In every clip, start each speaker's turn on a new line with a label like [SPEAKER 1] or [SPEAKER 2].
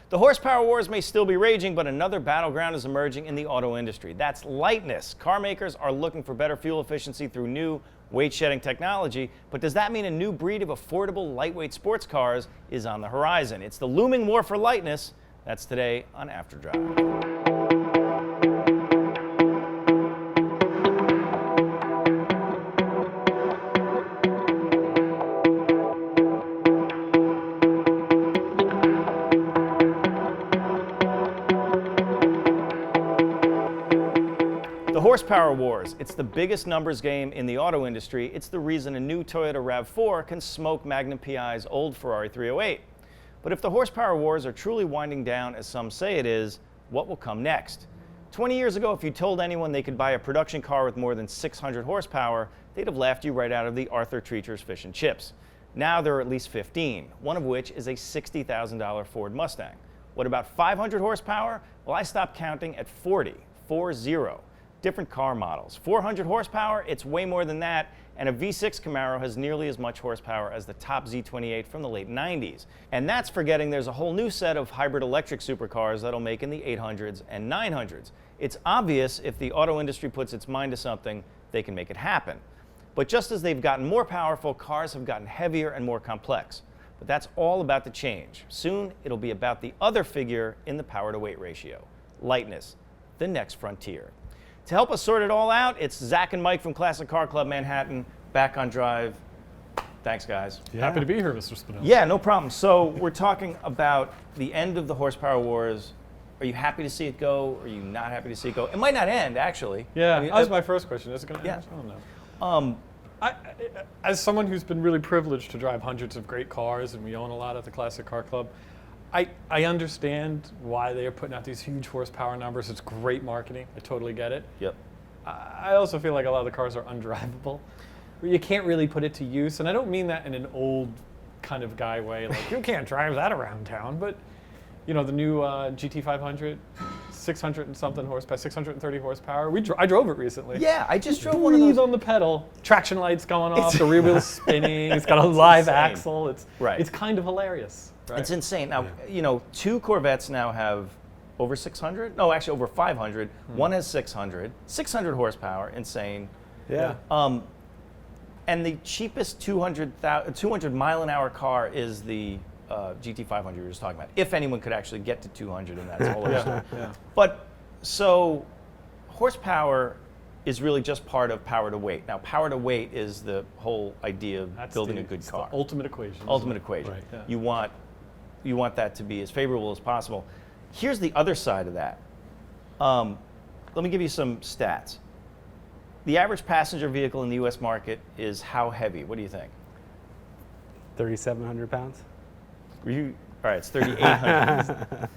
[SPEAKER 1] The horsepower wars may still be raging, but another battleground is emerging in the auto industry. That's lightness. Car makers are looking for better fuel efficiency through new weight-shedding technology, but does that mean a new breed of affordable, lightweight sports cars is on the horizon? It's the looming war for lightness. That's today on After Drive. The horsepower wars. It's the biggest numbers game in the auto industry. It's the reason a new Toyota RAV4 can smoke Magnum PI's old Ferrari 308. But if the horsepower wars are truly winding down, as some say it is, what will come next? 20 years ago, if you told anyone they could buy a production car with more than 600 horsepower, they'd have laughed you right out of the Arthur Treacher's Fish and Chips. Now there are at least 15, one of which is a $60,000 Ford Mustang. What about 500 horsepower? Well, I stopped counting at 40. Different car models. 400 horsepower, it's way more than that, and a V6 Camaro has nearly as much horsepower as the top Z28 from the late 90s. And that's forgetting there's a whole new set of hybrid electric supercars that'll make in the 800s and 900s. It's obvious if the auto industry puts its mind to something, they can make it happen. But just as they've gotten more powerful, cars have gotten heavier and more complex. But that's all about to change. Soon, it'll be about the other figure in the power-to-weight ratio, lightness, the next frontier. To help us sort it all out, it's Zach and Mike from Classic Car Club Manhattan, back on drive. Thanks, guys.
[SPEAKER 2] Yeah. Happy to be here, Mr. Spinell.
[SPEAKER 1] Yeah, no problem. So we're talking about the end of the horsepower wars. Are you happy to see it go? Are you not happy to see it go? It might not end, actually.
[SPEAKER 2] Yeah,
[SPEAKER 1] I mean,
[SPEAKER 2] that was my first question. Is it going to end? I don't know. As someone who's been really privileged to drive hundreds of great cars, and we own a lot at the Classic Car Club, I understand why they are putting out these huge horsepower numbers. It's great marketing. I totally get it.
[SPEAKER 1] Yep.
[SPEAKER 2] I also feel like a lot of the cars are undrivable. You can't really put it to use, and I don't mean that in an old kind of guy way, like you can't drive that around town, but you know, the new GT500, 600 and something horsepower, 630 horsepower. I drove it recently.
[SPEAKER 1] Yeah, I just drove one of those.
[SPEAKER 2] On the pedal, traction lights going off, the rear wheel's spinning, it's got a live
[SPEAKER 1] insane.
[SPEAKER 2] axle. It's
[SPEAKER 1] Right.
[SPEAKER 2] It's kind of hilarious. Right?
[SPEAKER 1] It's insane. Now, you know, two Corvettes now have over 600? No, actually over 500. One has 600. 600 horsepower, insane.
[SPEAKER 2] Yeah.
[SPEAKER 1] And the cheapest 200 mile an hour car is the GT500 you were just talking about. If anyone could actually get to 200, and that's all other stuff.
[SPEAKER 2] Yeah.
[SPEAKER 1] But so horsepower is really just part of power to weight. Now, power to weight is the whole idea of building a good car.
[SPEAKER 2] The ultimate equation.
[SPEAKER 1] Ultimate equation.
[SPEAKER 2] Right. Yeah.
[SPEAKER 1] You want that to be as favorable as possible. Here's the other side of that. Let me give you some stats. The average passenger vehicle in the U.S. market is how heavy? What do you think?
[SPEAKER 3] 3,700 pounds.
[SPEAKER 1] All right, it's 3,800.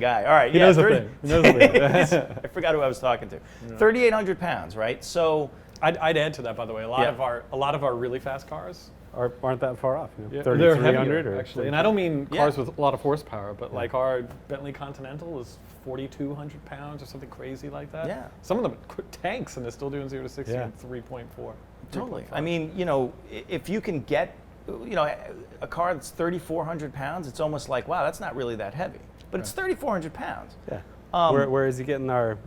[SPEAKER 1] Guy. All right,
[SPEAKER 2] He knows the thing. He knows the thing.
[SPEAKER 1] I forgot who I was talking to. 3,800 pounds, right? So
[SPEAKER 2] I'd add to that, by the way. A lot of our really fast cars
[SPEAKER 3] aren't that far off. You know?
[SPEAKER 2] Yeah,
[SPEAKER 3] 3,300
[SPEAKER 2] heavier,
[SPEAKER 3] or
[SPEAKER 2] actually. And I don't mean cars with a lot of horsepower, but
[SPEAKER 3] Yeah.
[SPEAKER 2] like our Bentley Continental is 4,200 pounds or something crazy like that.
[SPEAKER 1] Yeah.
[SPEAKER 2] Some of them are tanks, and they're still doing 0 to 60
[SPEAKER 3] Yeah.
[SPEAKER 2] in 3.4.
[SPEAKER 1] totally.
[SPEAKER 2] 3.5.
[SPEAKER 1] I mean, you know, if you can get, you know, a car that's 3,400 pounds, it's almost like, wow, that's not really that heavy. But it's 3,400 pounds.
[SPEAKER 3] Yeah. Where is he getting our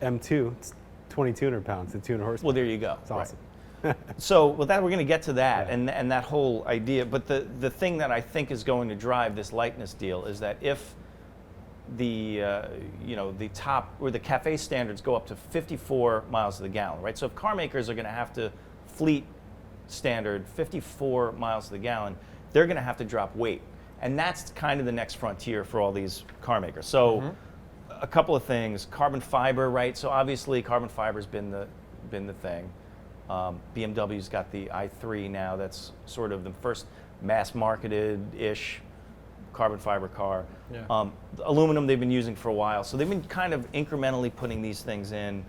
[SPEAKER 3] M2? It's 2,200 pounds and 200 horsepower.
[SPEAKER 1] Well, there you go.
[SPEAKER 3] It's awesome.
[SPEAKER 1] So with that, we're going to get to that
[SPEAKER 3] Yeah.
[SPEAKER 1] and that whole idea. But the thing that I think is going to drive this lightness deal is that if the the top or the CAFE standards go up to 54 miles to the gallon, right? So if car makers are going to have to fleet standard 54 miles to the gallon, they're going to have to drop weight, and that's kind of the next frontier for all these car makers. So a couple of things: carbon fiber, right? So obviously carbon fiber's been the thing. BMW's got the i3 now. That's sort of the first mass-marketed-ish carbon fiber car.
[SPEAKER 2] Yeah.
[SPEAKER 1] Aluminum they've been using for a while. So they've been kind of incrementally putting these things in.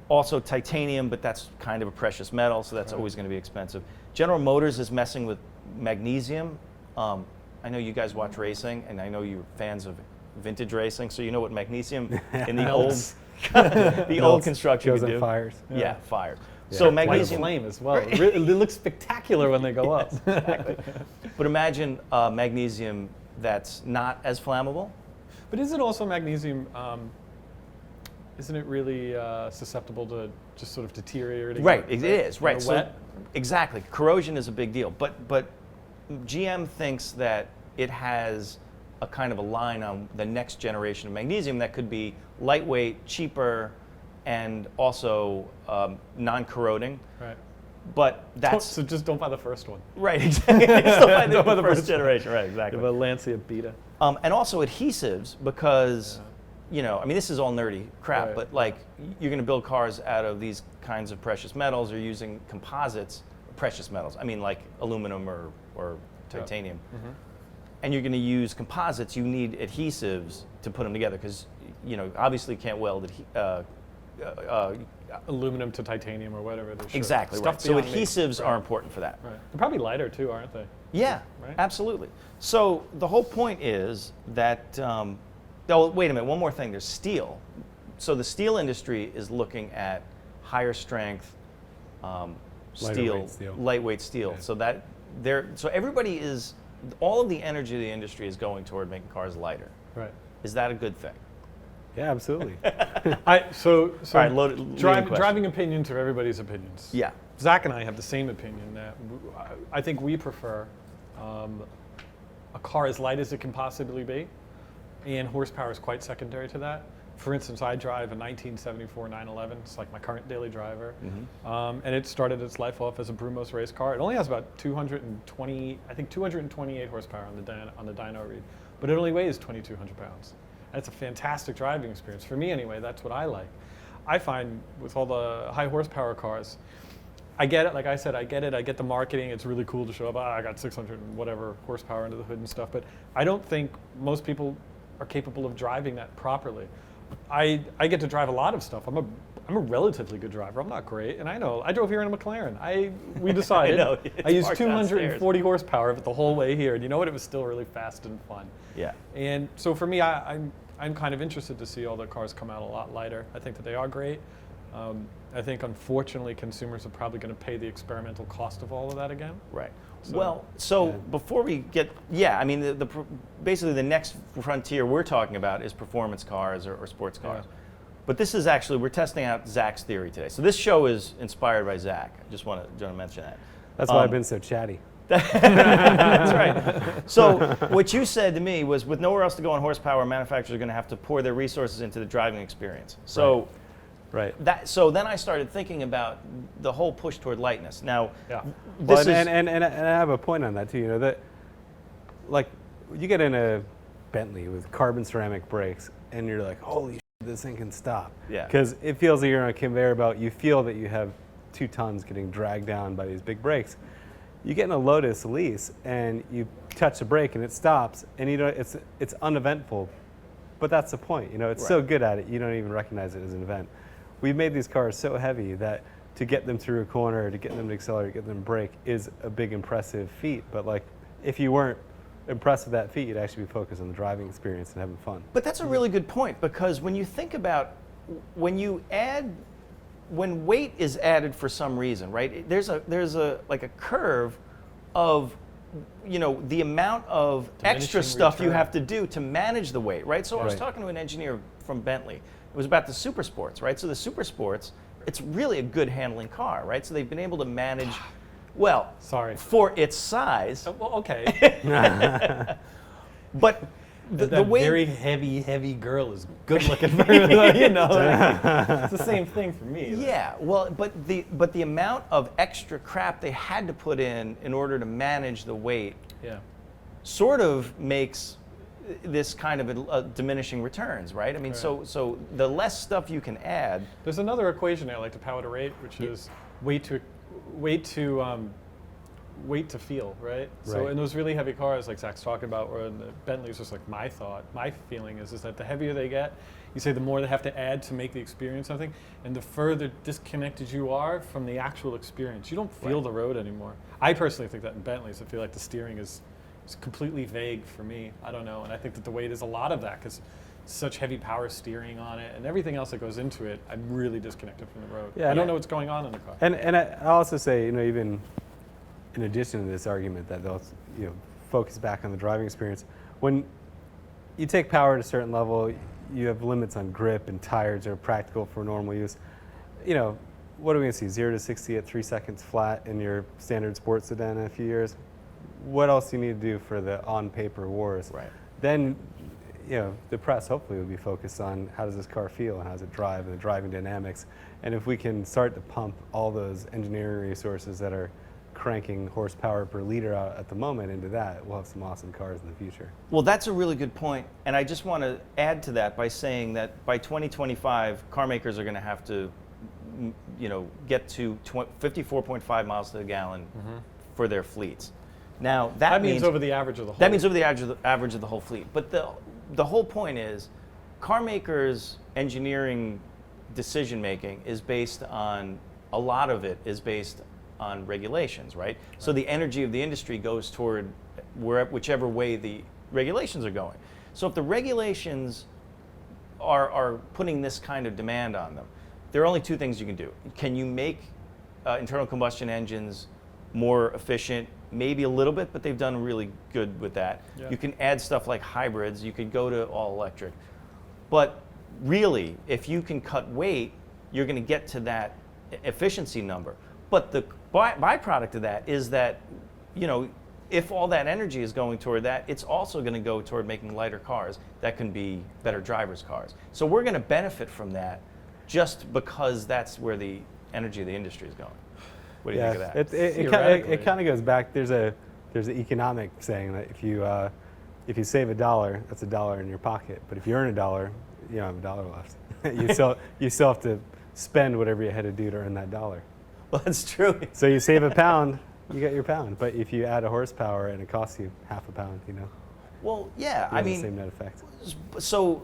[SPEAKER 1] Also titanium, but that's kind of a precious metal, so that's always going to be expensive. General Motors is messing with magnesium. I know you guys watch racing, and I know you're fans of vintage racing, so you know what magnesium in the old construction
[SPEAKER 3] Goes
[SPEAKER 1] could
[SPEAKER 3] in
[SPEAKER 1] do.
[SPEAKER 3] fires.
[SPEAKER 1] Yeah, fires.
[SPEAKER 3] Yeah.
[SPEAKER 1] So
[SPEAKER 2] White
[SPEAKER 1] magnesium.
[SPEAKER 2] flame as well. It looks spectacular when they go up.
[SPEAKER 1] Exactly. But imagine magnesium that's not as flammable.
[SPEAKER 2] But is it also magnesium? Isn't it really susceptible to just sort of deteriorating?
[SPEAKER 1] Right, it is, right.
[SPEAKER 2] So wet?
[SPEAKER 1] Exactly, corrosion is a big deal. But GM thinks that it has a kind of a line on the next generation of magnesium that could be lightweight, cheaper, and also non-corroding.
[SPEAKER 2] Right.
[SPEAKER 1] But that's
[SPEAKER 2] So just don't buy the first one.
[SPEAKER 1] right. Exactly. Don't buy the first generation. Right. Exactly.
[SPEAKER 2] Have a Lancia Beta.
[SPEAKER 1] And also adhesives, because you know, I mean, this is all nerdy crap,
[SPEAKER 2] Right.
[SPEAKER 1] but like you're going to build cars out of these kinds of precious metals, or using composites, precious metals. I mean, like aluminum or titanium.
[SPEAKER 2] Mm-hmm.
[SPEAKER 1] And you're going to use composites. You need adhesives to put them together, because you know, obviously you can't weld
[SPEAKER 2] Aluminum to titanium or whatever it is. Sure.
[SPEAKER 1] exactly
[SPEAKER 2] Stuff
[SPEAKER 1] right. So
[SPEAKER 2] beyond me.
[SPEAKER 1] adhesives are important for that.
[SPEAKER 2] Right. They're probably lighter too, aren't they?
[SPEAKER 1] Yeah,
[SPEAKER 2] Right?
[SPEAKER 1] absolutely. So the whole point is that, oh, wait a minute, one more thing, there's steel. So the steel industry is looking at higher strength lightweight steel.
[SPEAKER 3] Yeah.
[SPEAKER 1] So that so everybody is, all of the energy of the industry is going toward making cars lighter.
[SPEAKER 2] Right.
[SPEAKER 1] Is that a good thing?
[SPEAKER 3] Yeah, absolutely.
[SPEAKER 2] So
[SPEAKER 1] All right, leading question.
[SPEAKER 2] driving opinions are everybody's opinions.
[SPEAKER 1] Yeah.
[SPEAKER 2] Zach and I have the same opinion that I think we prefer a car as light as it can possibly be, and horsepower is quite secondary to that. For instance, I drive a 1974 911. It's like my current daily driver, and it started its life off as a Brumos race car. It only has about 228 horsepower on the dyno read, but it only weighs 2,200 pounds. That's a fantastic driving experience for me, anyway. That's what I like. I find with all the high horsepower cars, I get it. Like I said, I get it. I get the marketing. It's really cool to show up. I got 600 and whatever horsepower under the hood and stuff. But I don't think most people are capable of driving that properly. I get to drive a lot of stuff. I'm a relatively good driver. I'm not great, and I know. I drove here in a McLaren. We decided
[SPEAKER 1] I know,
[SPEAKER 2] I used
[SPEAKER 1] parked
[SPEAKER 2] 240 horsepower of it the whole way here, and you know what? It was still really fast and fun.
[SPEAKER 1] Yeah.
[SPEAKER 2] And so for me, I'm kind of interested to see all the cars come out a lot lighter. I think that they are great. I think, unfortunately, consumers are probably going to pay the experimental cost of all of that again.
[SPEAKER 1] Right.
[SPEAKER 2] So-
[SPEAKER 1] So before we get, I mean, basically the next frontier we're talking about is performance cars or sports cars.
[SPEAKER 2] Yeah.
[SPEAKER 1] But this is actually, we're testing out Zach's theory today. So this show is inspired by Zach. I just want to mention that.
[SPEAKER 3] That's why I've been so chatty.
[SPEAKER 1] That's right. So what you said to me was, with nowhere else to go on horsepower, manufacturers are going to have to pour their resources into the driving experience. So.
[SPEAKER 3] Right.
[SPEAKER 1] So then I started thinking about the whole push toward lightness. Now,
[SPEAKER 2] Yeah.
[SPEAKER 1] this
[SPEAKER 3] Well,
[SPEAKER 1] is
[SPEAKER 3] and I have a point on that too. You know that, like, you get in a Bentley with carbon ceramic brakes, and you're like, holy shit, this thing can stop.
[SPEAKER 1] Yeah.
[SPEAKER 3] Because it feels like you're on a conveyor belt. You feel that you have 2 tons getting dragged down by these big brakes. You get in a Lotus Elise, and you touch the brake, and it stops, and you know it's uneventful, but that's the point. You know, it's so
[SPEAKER 1] Right.
[SPEAKER 3] good at it, you don't even recognize it as an event. We've made these cars so heavy that to get them through a corner, to get them to accelerate, get them to brake is a big impressive feat. But like, if you weren't impressed with that feat, you'd actually be focused on the driving experience and having fun.
[SPEAKER 1] But that's a really good point, because when you think about when weight is added for some reason, right? There's a like a curve of, you know, the amount of extra
[SPEAKER 2] Diminishing
[SPEAKER 1] stuff you
[SPEAKER 2] return.
[SPEAKER 1] have to do to manage the weight, right? So I was
[SPEAKER 3] Right.
[SPEAKER 1] talking to an engineer from Bentley. It was about the Super Sports, right? So the Super Sports, it's really a good handling car, right? So they've been able to manage, well,
[SPEAKER 2] Sorry.
[SPEAKER 1] for its size,
[SPEAKER 2] Well, okay.
[SPEAKER 1] but the
[SPEAKER 2] that
[SPEAKER 1] way
[SPEAKER 2] very heavy girl is good looking for you know. It's the same thing for me.
[SPEAKER 1] Yeah, well, but the amount of extra crap they had to put in order to manage the weight
[SPEAKER 2] Yeah.
[SPEAKER 1] sort of makes this kind of a diminishing returns, right? I mean,
[SPEAKER 2] Right.
[SPEAKER 1] so the less stuff you can add.
[SPEAKER 2] There's another equation I like to power to rate, which is weight to feel, right? So
[SPEAKER 3] Right.
[SPEAKER 2] in those really heavy cars, like Zach's talking about, or in the Bentley's, just like my feeling is that the heavier they get, you say the more they have to add to make the experience something, and the further disconnected you are from the actual experience. You don't feel the road anymore. I personally think that in Bentleys, I feel like the steering is completely vague for me. I don't know, and I think that the weight is a lot of that, because such heavy power steering on it and everything else that goes into it, I'm really disconnected from the road.
[SPEAKER 3] Yeah,
[SPEAKER 2] I don't
[SPEAKER 3] yeah.
[SPEAKER 2] know what's going on in the car.
[SPEAKER 3] And I'll also say, you know, even in addition to this argument that they'll, you know, focus back on the driving experience, when you take power to a certain level, you have limits on grip, and tires are practical for normal use. You know, what are we going to see? 0 to 60 at 3 seconds flat in your standard sports sedan in a few years? What else do you need to do for the on-paper wars?
[SPEAKER 1] Right.
[SPEAKER 3] Then, you know, the press hopefully will be focused on how does this car feel and how does it drive and the driving dynamics. And if we can start to pump all those engineering resources that are cranking horsepower per liter out at the moment into that, we'll have some awesome cars in the future.
[SPEAKER 1] Well, that's a really good point, and I just want to add to that by saying that by 2025, car makers are going to have to, you know, get to 54.5 miles to the gallon for their fleets. Now
[SPEAKER 2] That means over the average of the whole.
[SPEAKER 1] That means over the average of the whole fleet. But the whole point is, car makers' engineering decision making is based on, a lot of it is based on regulations, right? So the energy of the industry goes toward whichever way the regulations are going. So if the regulations are putting this kind of demand on them, there are only two things you can do. Can you make internal combustion engines more efficient? Maybe a little bit, but they've done really good with that.
[SPEAKER 2] Yeah.
[SPEAKER 1] You can add stuff like hybrids. You could go to all electric. But really, if you can cut weight, you're going to get to that efficiency number. But the byproduct of that is that, you know, if all that energy is going toward that, it's also going to go toward making lighter cars that can be better drivers' cars. So we're going to benefit from that just because that's where the energy of the industry is going. What do you think of that?
[SPEAKER 3] It kind of goes back. There's an economic saying that if you save $1, that's $1 in your pocket. But if you earn $1, you don't have $1 left. you still have to spend whatever you had to do to earn that $1.
[SPEAKER 1] Well, that's true.
[SPEAKER 3] So you save £1, you get your pound. But if you add a horsepower and it costs you half a pound, you know.
[SPEAKER 1] Well, yeah,
[SPEAKER 3] You
[SPEAKER 1] I
[SPEAKER 3] have
[SPEAKER 1] mean,
[SPEAKER 3] the same net effect.
[SPEAKER 1] so,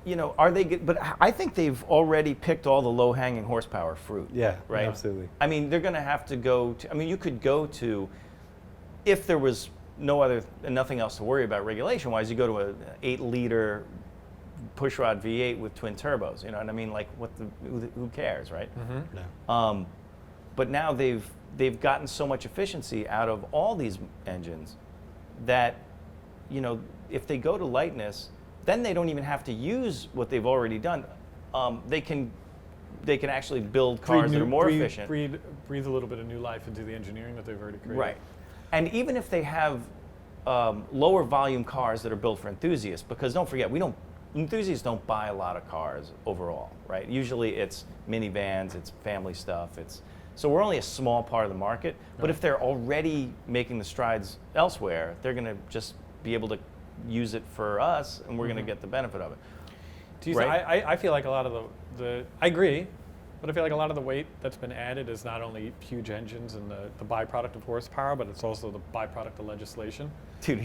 [SPEAKER 1] you know, are they good? But I think they've already picked all the low-hanging horsepower fruit.
[SPEAKER 3] Yeah,
[SPEAKER 1] right.
[SPEAKER 3] absolutely.
[SPEAKER 1] I mean, they're going to have to go to. I mean, you could go to, if there was nothing else to worry about regulation-wise, you go to an 8-liter pushrod V8 with twin turbos. You know what I mean? Like, who cares, right?
[SPEAKER 3] No.
[SPEAKER 1] But now they've gotten so much efficiency out of all these engines that, you know, if they go to lightness, then they don't even have to use what they've already done. They can actually build cars that are more efficient.
[SPEAKER 2] Breathe a little bit of new life into the engineering that they've already created.
[SPEAKER 1] Right. And even if they have lower volume cars that are built for enthusiasts, because don't forget, enthusiasts don't buy a lot of cars overall, right? Usually it's minivans, it's family stuff, so we're only a small part of the market, but if they're already making the strides elsewhere, they're going to just be able to use it for us, and we're going to get the benefit of it. Right?
[SPEAKER 2] I feel like a lot of I agree, but I feel like a lot of the weight that's been added is not only huge engines and the byproduct of horsepower, but it's also the byproduct of legislation.
[SPEAKER 1] Dude,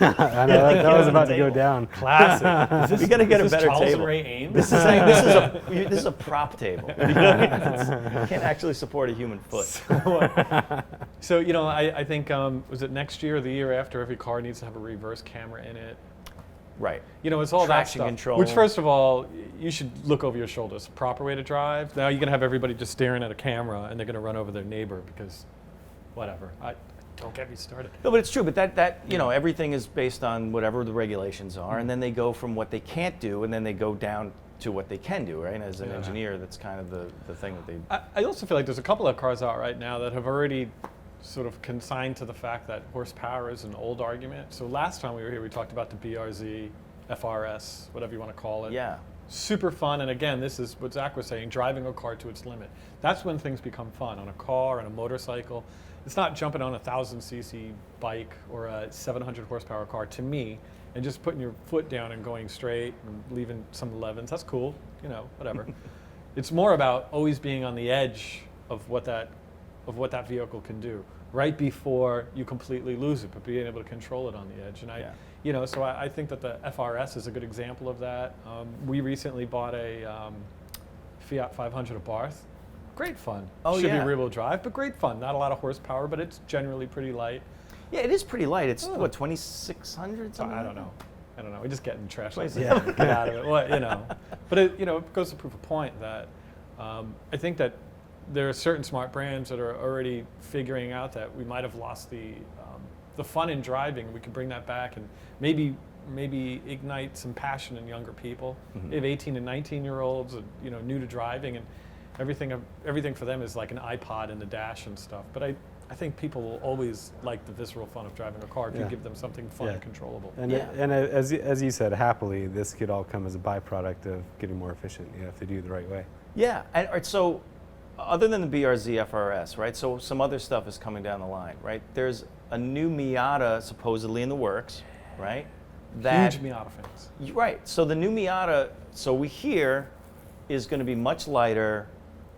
[SPEAKER 3] I know that was about to go down.
[SPEAKER 2] Classic.
[SPEAKER 1] We got to get a better
[SPEAKER 2] Charles
[SPEAKER 1] table.
[SPEAKER 2] and Ray Ames?
[SPEAKER 1] This is a prop table. You can't actually support a human foot.
[SPEAKER 2] So, you know, I think, was it next year or the year after, every car needs to have a reverse camera in it?
[SPEAKER 1] Right.
[SPEAKER 2] You know, it's all
[SPEAKER 1] Traction
[SPEAKER 2] that stuff.
[SPEAKER 1] control.
[SPEAKER 2] Which, first of all, you should look over your shoulder. It's a proper way to drive. Now you're going to have everybody just staring at a camera, and they're going to run over their neighbor because, whatever. Don't get me started.
[SPEAKER 1] No, but it's true. But that you know, everything is based on whatever the regulations are, and then they go from what they can't do, and then they go down to what they can do. Right? And as an engineer, that's kind of the thing that they.
[SPEAKER 2] I also feel like there's a couple of cars out right now that have already sort of consigned to the fact that horsepower is an old argument. So last time we were here, we talked about the BRZ, FRS, whatever you want to call it.
[SPEAKER 1] Yeah.
[SPEAKER 2] Super fun, and again, this is what Zach was saying, driving a car to its limit. That's when things become fun. On a car, on a motorcycle, it's not jumping on a 1,000cc bike or a 700 horsepower car, to me, and just putting your foot down and going straight and leaving some 11s. That's cool, you know, whatever. It's more about always being on the edge of what that vehicle can do, right before you completely lose it, but being able to control it on the edge. And you know, so I think that the FRS is a good example of that. We recently bought a Fiat 500 Abarth. Great fun. Should be rear-wheel drive, but great fun. Not a lot of horsepower, but it's generally pretty light.
[SPEAKER 1] Yeah, it is pretty light. It's what, 2,600?
[SPEAKER 2] I don't know. We're just getting trash. Get
[SPEAKER 1] Yeah.
[SPEAKER 2] out of it. Well, you know, but it goes to prove a point that I think that there are certain smart brands that are already figuring out that we might have lost the fun in driving. We can bring that back and maybe maybe ignite some passion in younger people.
[SPEAKER 1] Mm-hmm.
[SPEAKER 2] They have 18 and 19-year-olds, new to driving, and everything for them is like an iPod in the dash and stuff. But I think people will always like the visceral fun of driving a car if you give them something fun and controllable.
[SPEAKER 3] And, as you said, happily, this could all come as a byproduct of getting more efficient. You have to do it the right way.
[SPEAKER 1] Yeah, and all right, so other than the BRZ FRS, right, so some other stuff is coming down the line, right? There's a new Miata supposedly in the works, right?
[SPEAKER 2] Huge Miata fans.
[SPEAKER 1] Right, so the new Miata, so we hear, is going to be much lighter.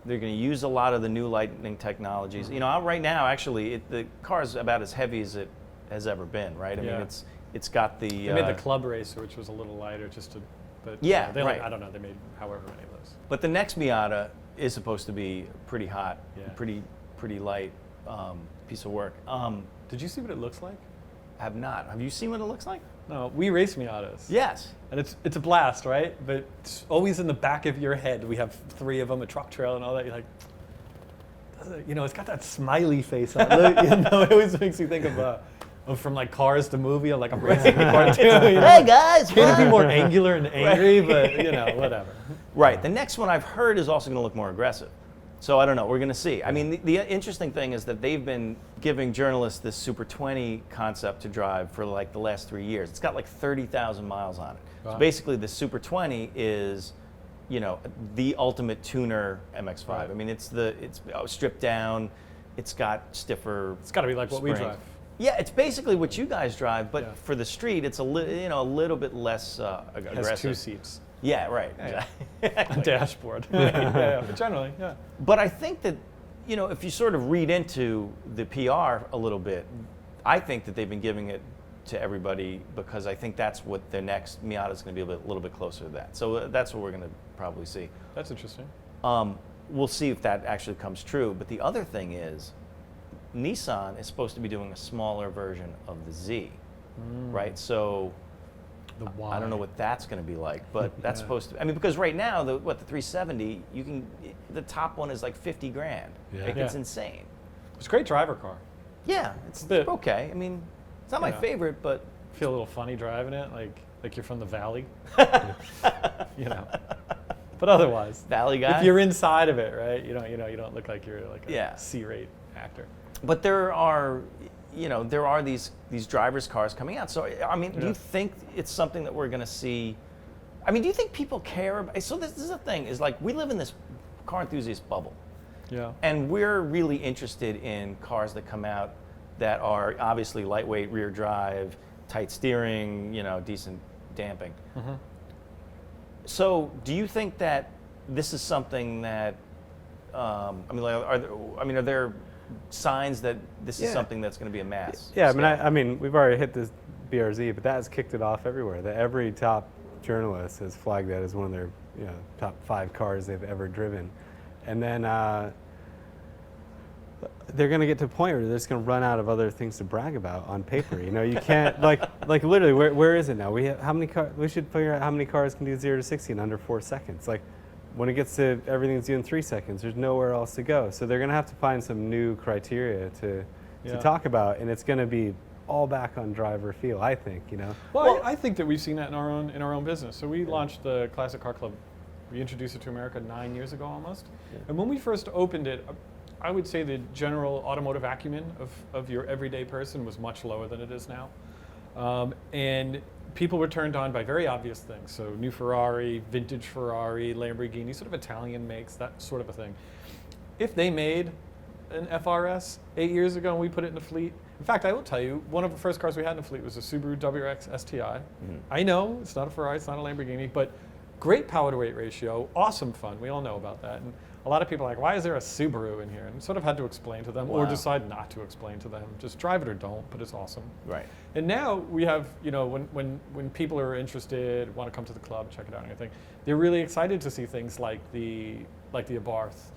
[SPEAKER 1] They're going to use a lot of the new lightning technologies. Right now, actually, the car is about as heavy as it has ever been, right? I mean, it's got the...
[SPEAKER 2] They made the Club Racer, which was a little lighter, but
[SPEAKER 1] right.
[SPEAKER 2] I don't know, they made however many of those.
[SPEAKER 1] But the next Miata is supposed to be pretty hot, pretty light piece of work.
[SPEAKER 2] Did you see what it looks like?
[SPEAKER 1] Have not. Have you seen what it looks like?
[SPEAKER 2] No, we race Miatas.
[SPEAKER 1] Yes.
[SPEAKER 2] And it's a blast, right? But it's always in the back of your head. We have 3 of them, a truck trail and all that. You're like, it's got that smiley face on it. It always makes you think of from like Cars the movie, of like I'm racing the car too.
[SPEAKER 1] Hey guys,
[SPEAKER 2] can't it be more angular and angry? But whatever.
[SPEAKER 1] Right. The next one I've heard is also going to look more aggressive. So I don't know. We're going to see. I mean, the interesting thing is that they've been giving journalists this Super 20 concept to drive for like the last 3 years. It's got like 30,000 miles on it. Wow. So basically, the Super 20 is, the ultimate tuner MX-5.
[SPEAKER 2] Right.
[SPEAKER 1] I mean, it's stripped down. It's got stiffer.
[SPEAKER 2] It's got to be like what we drive.
[SPEAKER 1] Yeah, it's basically what you guys drive, but for the street, it's a little bit less aggressive.
[SPEAKER 2] It has 2 seats.
[SPEAKER 1] Yeah, right.
[SPEAKER 2] Yeah. A dashboard. But generally, yeah.
[SPEAKER 1] But I think that, if you sort of read into the PR a little bit, I think that they've been giving it to everybody because I think that's what their next Miata is going to be a little bit closer to that. So that's what we're going to probably see.
[SPEAKER 2] That's interesting.
[SPEAKER 1] We'll see if that actually comes true. But the other thing is, Nissan is supposed to be doing a smaller version of the Z, right? So I don't know what that's going to be like, but that's supposed to. I mean, because right now, the 370, the top one is like 50 grand.
[SPEAKER 3] Yeah.
[SPEAKER 1] Like, it's insane.
[SPEAKER 2] It's a great driver car.
[SPEAKER 1] Yeah, it's okay. I mean, it's not my favorite, but
[SPEAKER 2] feel a little funny driving it, like you're from the valley. But otherwise,
[SPEAKER 1] valley guy.
[SPEAKER 2] If you're inside of it, right? You don't look like you're like a C-rate actor.
[SPEAKER 1] But there are these drivers' cars coming out. So, I mean, do you think it's something that we're going to see? I mean, do you think people care about? So this is the thing, is like we live in this car enthusiast bubble.
[SPEAKER 2] Yeah.
[SPEAKER 1] And we're really interested in cars that come out that are obviously lightweight rear drive, tight steering, decent damping. Mm-hmm. So do you think that this is something that, are there signs that this is something that's going to be a mass?
[SPEAKER 3] Yeah, I mean, we've already hit this BRZ, but that has kicked it off everywhere. That every top journalist has flagged that as one of their top 5 cars they've ever driven, and then they're going to get to a point where they're just going to run out of other things to brag about on paper. You can't like literally. Where is it now? We have how many cars? We should figure out how many cars can do 0 to 60 in under 4 seconds. Like, when it gets to everything's doing 3 seconds, there's nowhere else to go. So they're going to have to find some new criteria to talk about, and it's going to be all back on driver feel, I think.
[SPEAKER 2] Well, I think that we've seen that in our own business. So we launched the Classic Car Club. We introduced it to America 9 years ago almost. Yeah. And when we first opened it, I would say the general automotive acumen of your everyday person was much lower than it is now. And people were turned on by very obvious things. So new Ferrari, vintage Ferrari, Lamborghini, sort of Italian makes, that sort of a thing. If they made an FRS 8 years ago and we put it in the fleet, in fact, I will tell you, one of the first cars we had in the fleet was a Subaru WRX STI. Mm-hmm. I know it's not a Ferrari, it's not a Lamborghini, but great power to weight ratio, awesome fun. We all know about that. And a lot of people are like, why is there a Subaru in here? And sort of had to explain to them or decide not to explain to them. Just drive it or don't, but it's awesome.
[SPEAKER 1] Right.
[SPEAKER 2] And now we have, when people are interested, want to come to the club, check it out and everything, they're really excited to see things like the Abarth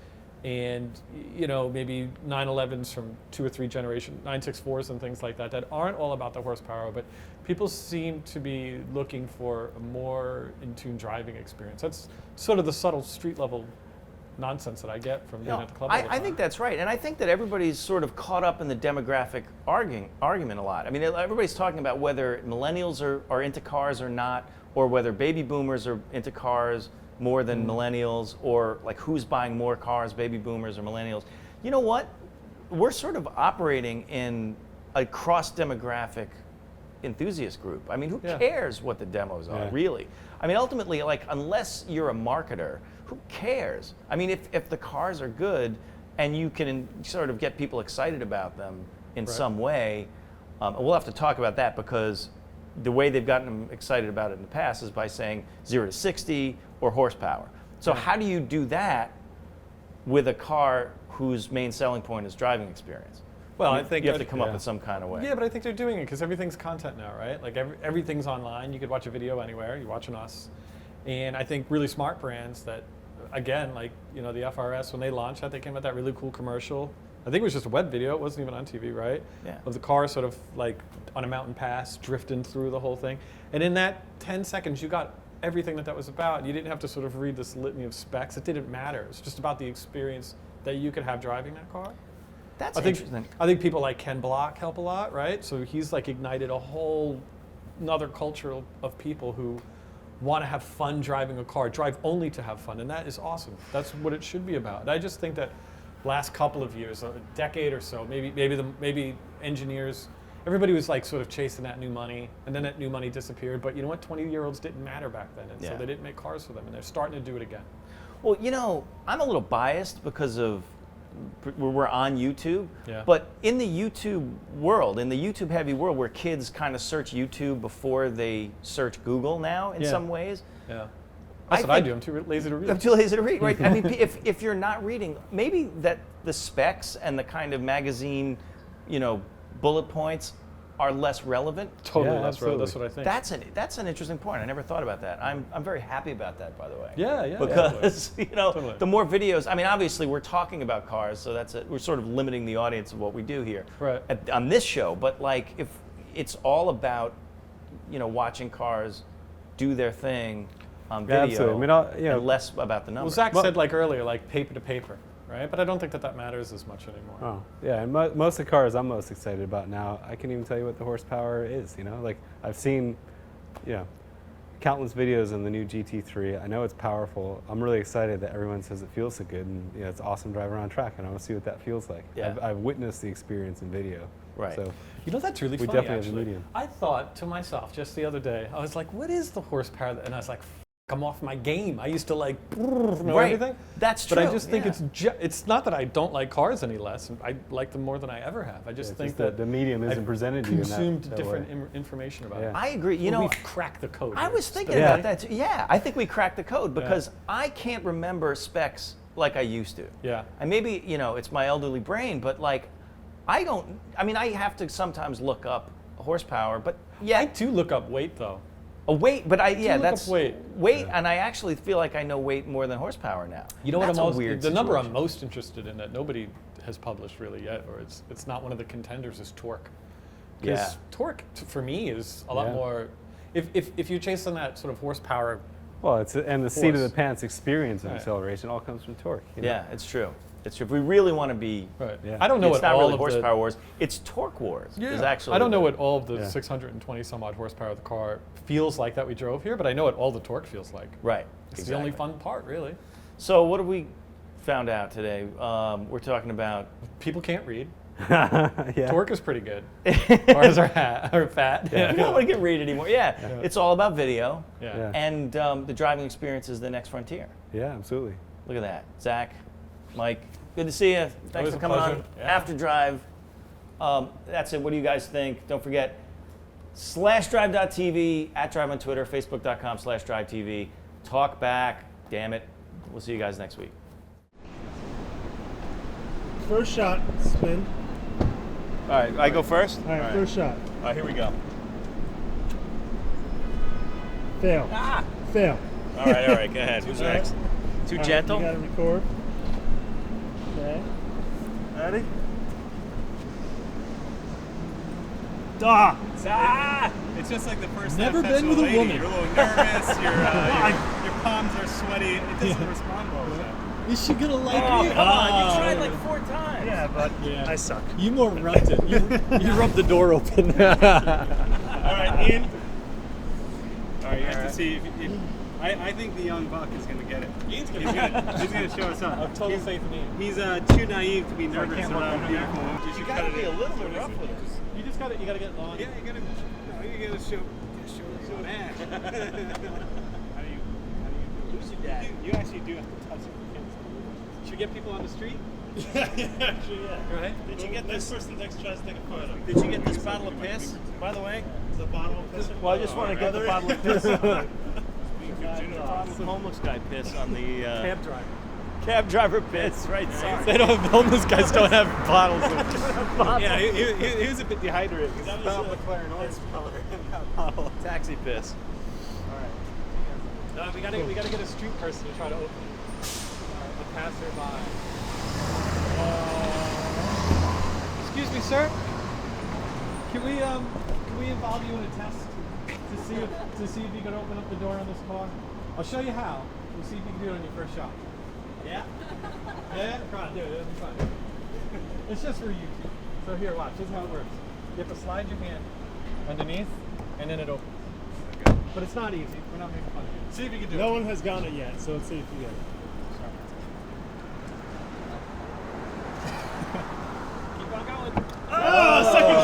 [SPEAKER 2] and, maybe 911s from 2 or 3 generation, 964s and things like that aren't all about the horsepower, but people seem to be looking for a more in-tune driving experience. That's sort of the subtle street level nonsense that I get from being
[SPEAKER 1] No,
[SPEAKER 2] at the club all the time.
[SPEAKER 1] I think that's right, and I think that everybody's sort of caught up in the demographic argument a lot. I mean, everybody's talking about whether millennials are into cars or not, or whether baby boomers are into cars more than millennials, or like who's buying more cars, baby boomers or millennials. You know what? We're sort of operating in a cross-demographic enthusiast group. I mean, who cares what the demos are, really? I mean, ultimately, like, unless you're a marketer, who cares? I mean, if the cars are good and you can sort of get people excited about them in some way, we'll have to talk about that, because the way they've gotten them excited about it in the past is by saying 0 to 60 or horsepower. So how do you do that with a car whose main selling point is driving experience?
[SPEAKER 2] Well, I think
[SPEAKER 1] you have to come up with some kind of way.
[SPEAKER 2] Yeah, but I think they're doing it because everything's content now, right? Like everything's online. You could watch a video anywhere. You're watching us. And I think really smart brands that, again, like, you know, the FRS, when they launched that, they came out with that really cool commercial. I think it was just a web video. It wasn't even on TV, right?
[SPEAKER 1] Yeah.
[SPEAKER 2] Of the car sort of like on a mountain pass, drifting through the whole thing. And in that 10 seconds, you got everything that was about. You didn't have to sort of read this litany of specs. It didn't matter. It's just about the experience that you could have driving that car.
[SPEAKER 1] That's
[SPEAKER 2] interesting. I think people like Ken Block help a lot, right? So he's like ignited a whole another culture of people who want to have fun driving a car, drive only to have fun, and that is awesome. That's what it should be about. And I just think that last couple of years, a decade or so, maybe engineers, everybody was like sort of chasing that new money, and then that new money disappeared. But you know what? 20-year-olds didn't matter back then, and so they didn't make cars for them, and they're starting to do it again.
[SPEAKER 1] Well, you know, I'm a little biased because of we're on YouTube,
[SPEAKER 2] Yeah.
[SPEAKER 1] but in the YouTube world, in the YouTube heavy world where kids kind of search YouTube before they search Google now in some ways.
[SPEAKER 2] Yeah. That's what I do. I'm too lazy to read.
[SPEAKER 1] I'm too lazy to read, right? I mean, if you're not reading, maybe that the specs and the kind of magazine, you know, bullet points are less relevant.
[SPEAKER 2] Totally less relevant. That's what I think.
[SPEAKER 1] That's an interesting point. I never thought about that. I'm very happy about that, by the way.
[SPEAKER 2] Yeah.
[SPEAKER 1] Because you know,
[SPEAKER 2] Totally.
[SPEAKER 1] the more videos. I mean, obviously we're talking about cars, so that's it. We're sort of limiting the audience of what we do here on this show. But like, if it's all about, you know, watching cars do their thing on video,
[SPEAKER 3] absolutely. I mean,
[SPEAKER 1] and less about the numbers.
[SPEAKER 2] Well, Zach said like earlier, like paper to paper, right? But I don't think that matters as much anymore.
[SPEAKER 3] Oh, yeah, and most of the cars I'm most excited about now, I can even tell you what the horsepower is, you know? Like, I've seen, you know, countless videos on the new GT3. I know it's powerful. I'm really excited that everyone says it feels so good, and you know, it's awesome driving around track, and I want to see what that feels like.
[SPEAKER 1] Yeah.
[SPEAKER 3] I've witnessed the experience in video.
[SPEAKER 1] Right.
[SPEAKER 3] So
[SPEAKER 2] You know, that's really
[SPEAKER 3] we
[SPEAKER 2] funny,
[SPEAKER 3] definitely have the
[SPEAKER 2] actually.
[SPEAKER 3] medium.
[SPEAKER 2] I thought to myself just the other day, I was like, what is the horsepower? And I was like, I'm off my game. I used to like know everything.
[SPEAKER 1] That's true.
[SPEAKER 2] But I just think it's not that I don't like cars any less. I like them more than I ever have. I just think that
[SPEAKER 3] the medium isn't
[SPEAKER 2] I've
[SPEAKER 3] presented to you in
[SPEAKER 2] consumed
[SPEAKER 3] that
[SPEAKER 2] different
[SPEAKER 3] way.
[SPEAKER 2] information about
[SPEAKER 3] Yeah.
[SPEAKER 2] it.
[SPEAKER 1] I agree. You
[SPEAKER 2] Well,
[SPEAKER 1] know,
[SPEAKER 2] we've cracked the code.
[SPEAKER 1] I
[SPEAKER 2] here.
[SPEAKER 1] was thinking
[SPEAKER 2] Still.
[SPEAKER 1] about that too. Yeah, I think we cracked the code because I can't remember specs like I used to.
[SPEAKER 2] Yeah.
[SPEAKER 1] And maybe, you know, it's my elderly brain, but like, I mean, I have to sometimes look up horsepower, but
[SPEAKER 2] I do look up weight though.
[SPEAKER 1] a weight, but that's
[SPEAKER 2] look up weight.
[SPEAKER 1] and I actually feel like I know weight more than horsepower now.
[SPEAKER 2] You know
[SPEAKER 1] That's
[SPEAKER 2] what I'm
[SPEAKER 1] a weird
[SPEAKER 2] the number I'm
[SPEAKER 1] situation.
[SPEAKER 2] most interested in that nobody has published really yet, or it's not one of the contenders, is torque. Because
[SPEAKER 1] Yeah.
[SPEAKER 2] torque for me is a lot more. If you're chasing that sort of horsepower,
[SPEAKER 3] Well, and the seat of the
[SPEAKER 2] Force.
[SPEAKER 3] pants experience of
[SPEAKER 2] Right.
[SPEAKER 3] acceleration all comes from torque. You know?
[SPEAKER 1] Yeah, it's true. It's true. If we really want to be,
[SPEAKER 3] Yeah.
[SPEAKER 2] I don't know
[SPEAKER 1] it's
[SPEAKER 2] what
[SPEAKER 1] not
[SPEAKER 2] all
[SPEAKER 1] really
[SPEAKER 2] of
[SPEAKER 1] horsepower wars. It's torque wars. Is actually
[SPEAKER 2] I don't know
[SPEAKER 1] the-
[SPEAKER 2] what all of the
[SPEAKER 3] Yeah.
[SPEAKER 2] 620 some odd horsepower of the car feels like that we drove here, but I know what all the torque feels like.
[SPEAKER 1] Right.
[SPEAKER 2] It's
[SPEAKER 1] exactly.
[SPEAKER 2] the only fun part, really.
[SPEAKER 1] So what have we found out today? We're talking about
[SPEAKER 2] People can't read.
[SPEAKER 3] Yeah.
[SPEAKER 2] Torque is pretty good. Cars are fat.
[SPEAKER 1] you don't want to get read anymore. Yeah. It's all about video,
[SPEAKER 2] Yeah.
[SPEAKER 1] and the driving experience is the next frontier.
[SPEAKER 3] Yeah, absolutely.
[SPEAKER 1] Look at that, Zach, Mike. Good to see you. Thanks
[SPEAKER 2] Always
[SPEAKER 1] for
[SPEAKER 2] a
[SPEAKER 1] coming on
[SPEAKER 2] pleasure. Yeah.
[SPEAKER 1] After Drive. That's it. What do you guys think? Don't forget /drive.tv, @drive on Twitter, facebook.com/drive-tv. Talk back. Damn it. We'll see you guys next week.
[SPEAKER 4] First shot, spin.
[SPEAKER 1] All right, I go first?
[SPEAKER 4] All right, first shot.
[SPEAKER 1] All right, here we go.
[SPEAKER 4] Fail.
[SPEAKER 1] Ah!
[SPEAKER 4] Fail.
[SPEAKER 1] All right, go ahead. Who's
[SPEAKER 4] All right.
[SPEAKER 1] next? Too
[SPEAKER 4] All right,
[SPEAKER 1] gentle?
[SPEAKER 4] You gotta record. Okay.
[SPEAKER 1] Ready?
[SPEAKER 4] Ah!
[SPEAKER 1] Ah!
[SPEAKER 5] It's just like the first
[SPEAKER 2] Never
[SPEAKER 5] time touching
[SPEAKER 2] been with a
[SPEAKER 5] lady.
[SPEAKER 2] woman.
[SPEAKER 5] You're a little nervous. Your palms are sweaty. It doesn't respond well to that.
[SPEAKER 2] You should get a like
[SPEAKER 1] Oh,
[SPEAKER 2] me.
[SPEAKER 1] come on. You tried like 4 times.
[SPEAKER 4] Yeah, but
[SPEAKER 2] Yeah.
[SPEAKER 4] I suck.
[SPEAKER 2] You more rubbed it. You rubbed the door open.
[SPEAKER 4] All right, Ian. All right, you have to see if I think the young buck is going to get it.
[SPEAKER 2] Ian's
[SPEAKER 4] He's going to show us
[SPEAKER 2] I
[SPEAKER 4] up.
[SPEAKER 2] have total faith in Ian.
[SPEAKER 4] He's too naive to be nervous
[SPEAKER 2] can't work
[SPEAKER 4] around
[SPEAKER 2] under there.
[SPEAKER 4] people.
[SPEAKER 1] You gotta be a little bit rough with it.
[SPEAKER 2] You just gotta get it on.
[SPEAKER 4] Yeah, you gotta show that. How do you
[SPEAKER 1] Who's your dad?
[SPEAKER 4] You actually do have to touch it.
[SPEAKER 2] Should we get people on the street?
[SPEAKER 4] Actually, yeah.
[SPEAKER 2] Right?
[SPEAKER 1] Did you get
[SPEAKER 4] Next
[SPEAKER 1] this?
[SPEAKER 4] person next tries to take a photo.
[SPEAKER 1] Did you get this bottle of piss? By the way.
[SPEAKER 4] The bottle of piss.
[SPEAKER 1] Well, I just want to get the bottle of piss.
[SPEAKER 4] Generous.
[SPEAKER 1] Homeless guy piss on the
[SPEAKER 2] Cab driver.
[SPEAKER 1] cab driver piss. Right. Sorry.
[SPEAKER 2] They don't have homeless guys don't have bottles of
[SPEAKER 4] Yeah, he was a bit dehydrated. That was McLaren orange color.
[SPEAKER 1] Taxi piss.
[SPEAKER 2] No, we gotta get a street person to try to open a passerby. Excuse me, sir. Can we involve you in a test to see if you can open up the door on this car? I'll show you how. We'll see if you can do it on your first shot. Yeah? Yeah? Come on, do it. It'll be fun. It's just for you. So here, watch. This is how it works. You have to slide your hand underneath, and then it opens. But it's not easy. We're not making fun of you. See if you can do it.
[SPEAKER 4] No one has gotten it yet, so let's see if you get it.
[SPEAKER 2] Keep on going.
[SPEAKER 4] Oh, second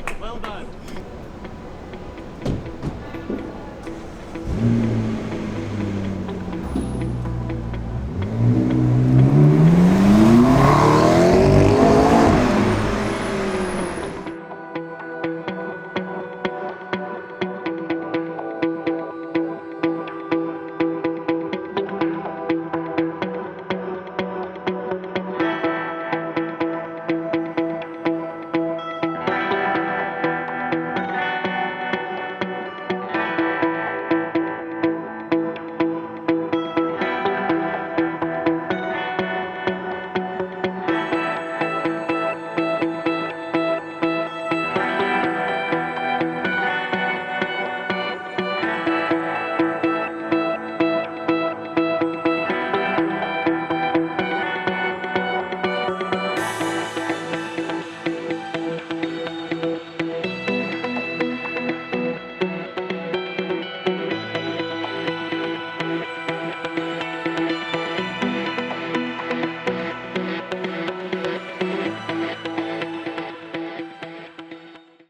[SPEAKER 4] try!